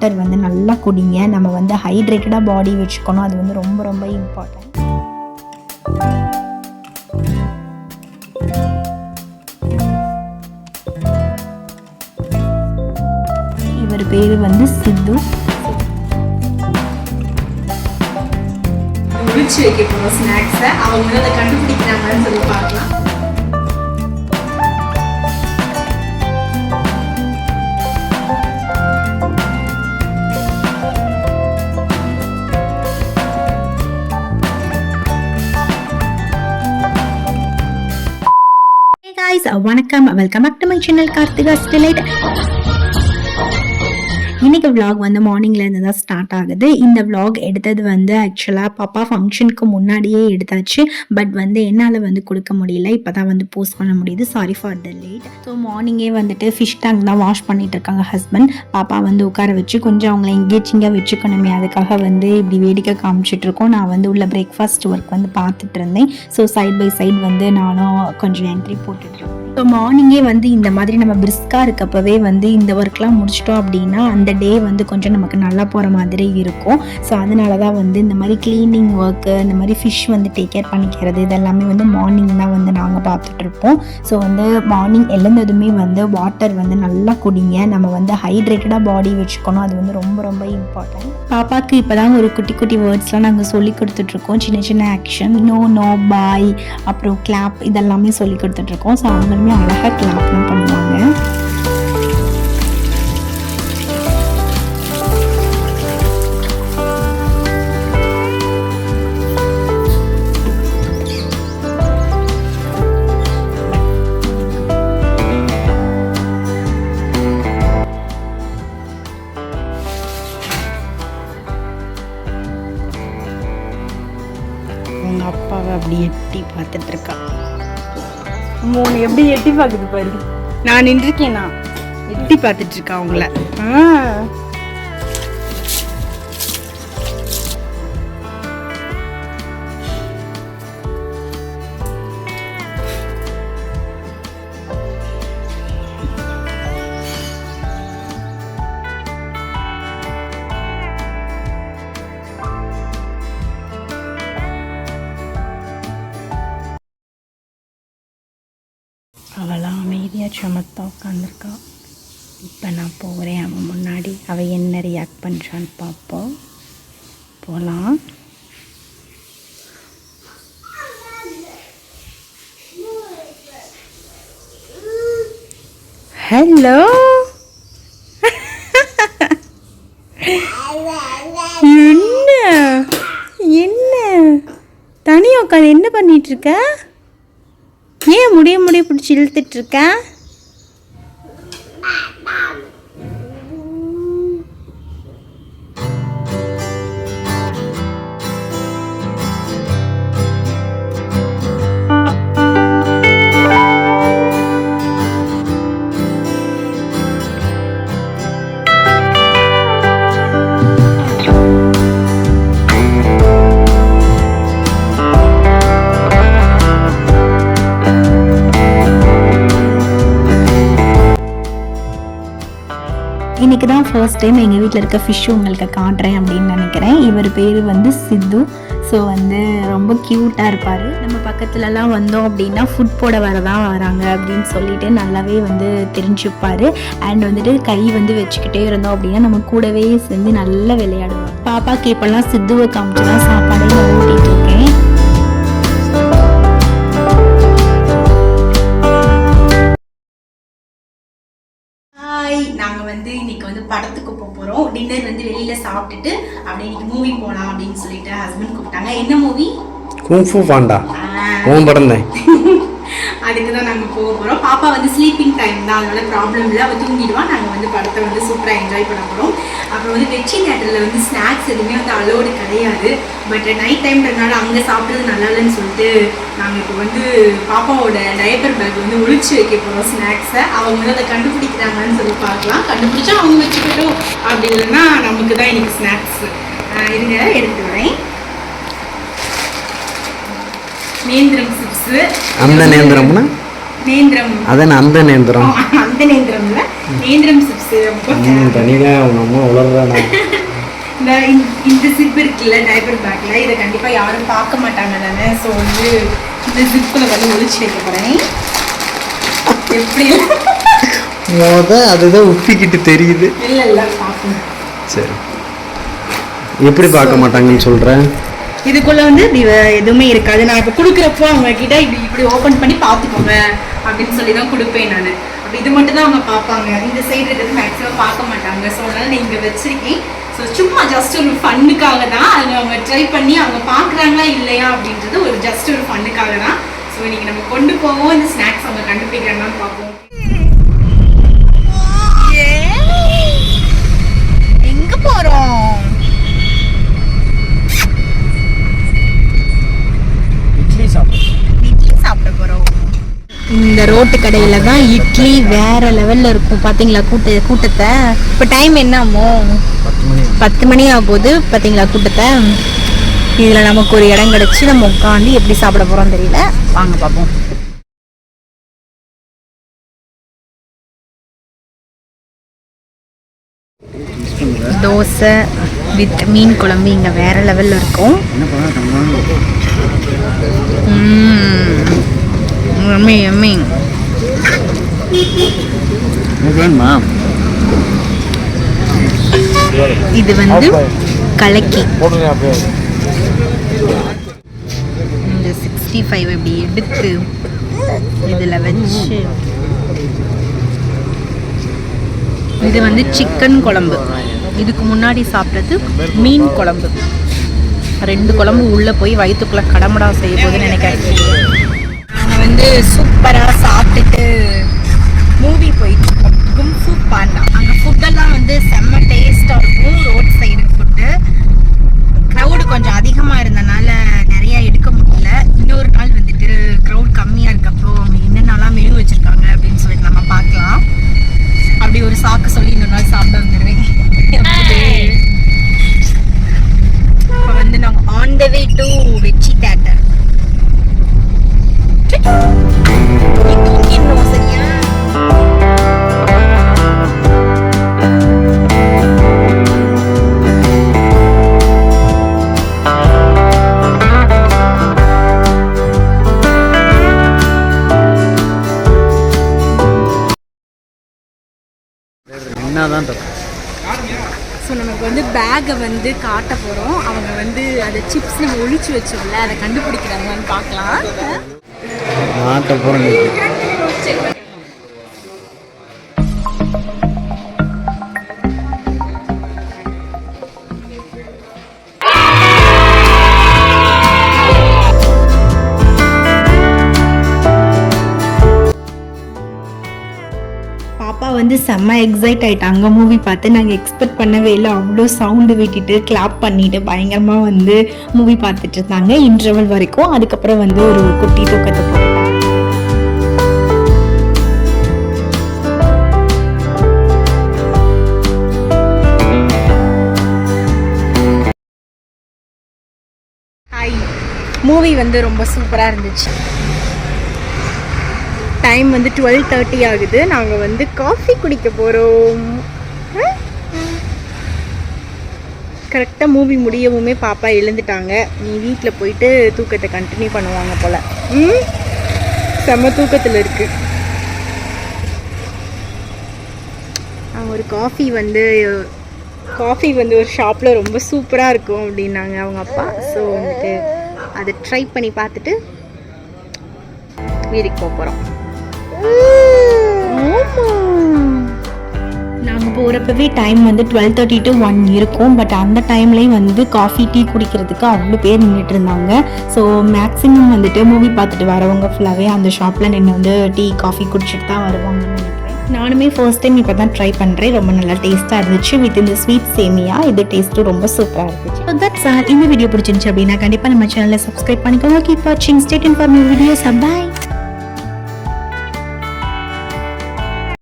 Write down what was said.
Water வந்து நல்லா குடிங்க. நம்ம வந்து ஹைட்ரேட்டடாக பாடி வச்சுக்கணும், அது வந்து ரொம்ப ரொம்ப இம்பார்ட்டன்ட். இவர் பேர் வந்து சித்து. முடிச்சு வைக்க போகிறோம் ஸ்நாக்ஸை. அவங்க வந்து அதை கண்டுபிடிக்கிறாங்கன்னு சொல்லி பார்க்கலாம். வணக்கம், welcome back to my channel Karthika's delight. இன்னைக்கு vlog வந்து மார்னிங்லேருந்து தான் ஸ்டார்ட் ஆகுது. இந்த vlog எடுத்தது வந்து ஆக்சுவலாக பாப்பா ஃபங்க்ஷனுக்கு முன்னாடியே எடுத்தாச்சு. பட் வந்து என்னால் வந்து கொடுக்க முடியல, இப்போ தான் வந்து போஸ்ட் பண்ண முடியுது. Sorry for the late. So மார்னிங்கே வந்துட்டு ஃபிஷ் டேங்க் தான் வாஷ் பண்ணிட்டு இருக்காங்க ஹஸ்பண்ட். பாப்பா வந்து உட்கார வச்சு கொஞ்சம் அவங்கள எங்கேஜிங்காக வச்சுக்கணுமே, அதுக்காக வந்து இப்படி வேடிக்கை காமிச்சிட்டு இருக்கோம். நான் வந்து உள்ள பிரேக்ஃபாஸ்ட் ஒர்க் வந்து பார்த்துட்டு இருந்தேன். ஸோ சைட் பை சைட் வந்து நானும் கொஞ்சம் என்ட்ரி போட்டுட்ருக்கேன். ஸோ மார்னிங்கே வந்து இந்த மாதிரி நம்ம பிரிஸ்காக இருக்கப்பவே வந்து இந்த ஒர்க்லாம் முடிச்சிட்டோம் அப்படின்னா அந்த டே வந்து கொஞ்சம் நமக்கு நல்லா போகிற மாதிரி இருக்கும். ஸோ அதனால தான் வந்து இந்த மாதிரி க்ளீனிங் ஒர்க்கு, இந்த மாதிரி ஃபிஷ் வந்து டேக் கேர் பண்ணிக்கிறது, இதெல்லாமே வந்து மார்னிங் தான் வந்து நாங்கள் பார்த்துட்ருப்போம். ஸோ வந்து மார்னிங் எழுந்ததுமே வந்து வாட்டர் வந்து நல்லா குடிங்க. நம்ம வந்து ஹைட்ரேட்டடாக பாடி வச்சுக்கணும், அது வந்து ரொம்ப ரொம்ப இம்பார்ட்டன்ட். பாப்பாவுக்கு இப்போ தான் ஒரு குட்டி குட்டி வேர்ட்ஸ்லாம் நாங்கள் சொல்லி கொடுத்துட்ருக்கோம். சின்ன சின்ன ஆக்ஷன், நோ நோ பாய், அப்புறம் கிளாப், இதெல்லாமே சொல்லி கொடுத்துட்ருக்கோம். ஸோ அவங்களுமே அழகாக கிளாப்லாம் பண்ணுவாங்க. உங்கள் அப்பாவை அப்படி எட்டி பார்த்துட்டு இருக்கா. மூணு எப்படி எட்டி பார்க்குது பாரு. நான் நின்றுருக்கேன், நான் எட்டி பார்த்துட்டு இருக்கா அவங்கள. அவளாம் அமைதியாக சமத்தாக உட்காந்துருக்கா. இப்போ நான் போகிறேன் அவன் முன்னாடி, அவள் என்ன ரியாக்ட் பண்ணுறான்னு பார்ப்போம். போகலாம். ஹலோ, என்ன என்ன தனியாக உட்காந்து என்ன பண்ணிட்டு இருக்க? ஏன் முடிய பிடிச்சி இழுத்துட்டு இருக்க? இன்றைக்கி தான் ஃபர்ஸ்ட் டைம் எங்கள் வீட்டில் இருக்க ஃபிஷ்ஷு உங்களுக்கு காட்டுறேன் அப்படின்னு நினைக்கிறேன். இவர் பேர் வந்து சித்து. ஸோ வந்து ரொம்ப க்யூட்டாக இருப்பார். நம்ம பக்கத்துலலாம் வந்தோம் அப்படின்னா ஃபுட் போட வராங்க அப்படின்னு சொல்லிட்டு நல்லாவே வந்து தெரிஞ்சுப்பார். அண்ட் வந்துட்டு கை வந்து வச்சுக்கிட்டே இருந்தோம் அப்படின்னா நம்ம கூடவே சேர்ந்து நல்லா விளையாடுவோம். பாப்பாக்கு இப்போல்லாம் சித்துவை காமிச்சு தான் சாப்பாடே நான் ஊட்டிகிட்டு இருக்கேன். நாங்கள் வந்து இன்னைக்கு வந்து படத்துக்கு போகிறோம். டின்னர் வந்து வெளியில் சாப்பிட்டுட்டு அப்படியே இன்னைக்கு மூவி போகலாம் அப்படின்னு சொல்லிட்டு ஹஸ்பண்ட் கூப்பிட்டாங்க. என்ன மூவி? குங்ஃபூ பாண்டா. ஓம் படம் தான். அதுக்கு தான் நாங்கள் போக போகிறோம். பாப்பா வந்து ஸ்லீப்பிங் டைம் தான், அதனால ப்ராப்ளம் இல்லை, அவள் தூங்கிடுவான். நாங்கள் வந்து படத்தை வந்து சூப்பராக என்ஜாய் பண்ண போகிறோம். அப்புறம் வந்து வெச்சி தேட்டரில் வந்து ஸ்நாக்ஸ் எதுவுமே வந்து அலோடு கிடையாது. பட் நைட் டைம்ன்றதுனால அங்கே சாப்பிட்றது நல்லா இல்லைன்னு சொல்லிட்டு நாங்கள் இப்போ வந்து பாப்பாவோட டயப்பர் பேக் வந்து ஒழிச்சு வைக்க போகிறோம் ஸ்நாக்ஸை. அவங்க வந்து அதை கண்டுபிடிக்கிறாங்கன்னு சொல்லி பார்க்கலாம். கண்டுபிடிச்சா அவங்க வச்சுக்கிட்டோம், அப்படி இல்லைன்னா நமக்கு தான் இன்னைக்கு ஸ்நாக்ஸ். இருங்க எடுத்து வரேன். நேந்திரம் சிப்ஸு. அந்த நேந்திரம்னா நேந்திரம். அதான் அந்த நேந்திரம். அந்த நேந்திரம்ல நேந்திரம் சிப்ஸ் தனியாக அவங்க அம்மா உளர்றானா. இந்த ஜிப் இருக்குல்ல டைப்பர் பேக்ல, இதை கண்டிப்பா யாரும் பார்க்க மாட்டாங்க தானே. ஸோ வந்து இந்த ஜிப்பில் வந்து ஒழிச்சு வைக்க போறேன். எப்படி அதுதான் உப்பிக்கிட்டு தெரியுது. இல்ல பார்க்கணும். சரி, எப்படி பார்க்க மாட்டாங்கன்னு சொல்றேன். இதுக்குள்ள வந்து எதுவுமே இருக்காது. நான் இப்போ கொடுக்குறப்போ அவங்க கிட்ட இப்படி ஓப்பன் பண்ணி பார்த்துக்கோங்க அப்படின்னு சொல்லி தான் கொடுப்பேன் நான். அப்போ இது மட்டும் தான் அவங்க பார்ப்பாங்க. இந்த சைடு இருக்கிறது மேக்ஸிமம் பார்க்க மாட்டாங்க. ஸோ அதனால நான் இங்கே வச்சிருக்கேன். ஸோ சும்மா ஜஸ்ட் ஒரு ஃபன்னுக்காக தான் அது அவங்க ட்ரை பண்ணி அவங்க பார்க்குறாங்களா இல்லையா அப்படின்றது ஒரு ஜஸ்ட் ஒரு ஃபன்னுக்காக தான். ஸோ இன்னைக்கு நம்ம கொண்டு போவோம். இந்த ஸ்நாக்ஸ் அவங்க கண்டுபிடிக்கிறாங்கன்னு பார்ப்போம். எங்க போறோம்? இட்லி சாப்பிட போறோம். இந்த ரோட்டு கடையில தான் இட்லி வேற லெவல்ல இருக்கும். பாத்தீங்களா கூட்டத்தை? இப்போ டைம் என்னமோ 10 மணி ஆக போகுது. பாத்தீங்களா கூட்டத்தை? இதுல நமக்கு ஒரு இடம் கிடைச்சி நம்ம உட்காந்து எப்படி சாப்பிட போறோம் தெரியல. வாங்க பார்ப்போம். தோசை வித் மீன் குழம்பு இங்க வேற லெவல்ல இருக்கும். இது வந்து கலக்கி. இந்த 65 இப்படி எடுத்து இதுல வச்சு, இது வந்து சிக்கன் குழம்பு. இதுக்கு முன்னாடி சாப்பிட்டது மீன் குழம்பு. 2 குழம்பு உள்ள போய் வயிற்றுக்குள்ள கடமடா செய்ய போகுதுன்னு நினைக்கிறேன். நாங்கள் வந்து சூப்பராக சாப்பிட்டுட்டு மூவி போயிட்டு இருக்கோம். கும்ஃபு பாண்டா. அங்கே ஃபுட்டெல்லாம் வந்து செம்ம டேஸ்ட்டாக இருக்கும். Road side food. க்ரௌடு கொஞ்சம் அதிகமாக இருந்தனால நிறையா எடுக்க முடியல. இன்னொரு நாள் வந்துட்டு க்ரௌட் கம்மியாக இருக்கப்போ அவங்க என்னென்னலாம் மெனு வச்சுருக்காங்க அப்படின்னு சொல்லிட்டு நம்ம பார்க்கலாம். அப்படி ஒரு சாக்கு சொல்லி இன்னொரு நாள் சாப்பிட வந்துடுவேன். இப்போ வந்து நாங்கள் ஆன் த வே டு வெச்சி தியேட்டர். தூங்கிடணும் சரியா? என்னதான் ஸோ நமக்கு வந்து பேக்கை வந்து காட்ட போகிறோம். அவங்க வந்து அதை சிப்ஸ் நம்ம ஒழிச்சு வச்சோம்ல, அதை கண்டுபிடிக்கிறாங்கன்னு பார்க்கலாம். மாட்ட போகிறேன். பாப்பா வந்து செம்ம எக்ஸைட் ஆகிட்டாங்க மூவி பார்த்து. நாங்கள் எக்ஸ்பெக்ட் பண்ணவே இல்லை. அவ்வளோ சவுண்டு விட்டுட்டு கிளாப் பண்ணிட்டு பயங்கரமாக வந்து மூவி பார்த்துட்டு இருந்தாங்க இன்டர்வல் வரைக்கும். அதுக்கப்புறம் வந்து ஒரு குட்டி தூக்கத்தை போட்டாங்க. ஹாய், மூவி வந்து ரொம்ப சூப்பராக இருந்துச்சு. டைம் வந்து 12:30 ஆகுது. நாங்கள் வந்து காஃபி குடிக்க போகிறோம். கரெக்டாக மூவி முடியவுமே பாப்பா எழுந்துட்டாங்க. நீ வீட்டில் போயிட்டு தூக்கத்தை கண்டினியூ பண்ணுவாங்க போல். செம்ம தூக்கத்தில் இருக்கு. ஒரு காஃபி வந்து ஒரு ஷாப்பில் ரொம்ப சூப்பராக இருக்கும் அப்படின்னாங்க அவங்க அப்பா. ஸோ வந்துட்டு அதை ட்ரை பண்ணி பார்த்துட்டு வீட்டுக்கு போகிறோம். நாங்கள் போகிறப்பவே டைம் வந்து 12:30 to 1 இருக்கும். பட் அந்த டைம்லேயும் வந்து காஃபி டீ குடிக்கிறதுக்கு அவ்வளோ பேர் நின்றுட்டு இருந்தாங்க. ஸோ மேக்ஸிமம் வந்துட்டு மூவி பார்த்துட்டு வரவங்க ஃபுல்லாகவே அந்த ஷாப்பில் நின்று வந்து டீ காஃபி குடிச்சிட்டு தான் வருவாங்கன்னு நினைக்கிறேன். நானுமே ஃபர்ஸ்ட் டைம் இப்போ தான் ட்ரை பண்ணுறேன். ரொம்ப நல்லா டேஸ்ட்டாக இருந்துச்சு. வித் இந்த ஸ்வீட் சேமியா இது டேஸ்ட்டும் ரொம்ப சூப்பராக இருந்துச்சு. So that's all. இந்த வீடியோ பிடிச்சிருந்துச்சு அப்படின்னா கண்டிப்பாக நம்ம சேனலை சப்ஸ்கிரைப் பண்ணிக்கோங்க. கீப் வாட்சிங். Stay tuned for new videos. By.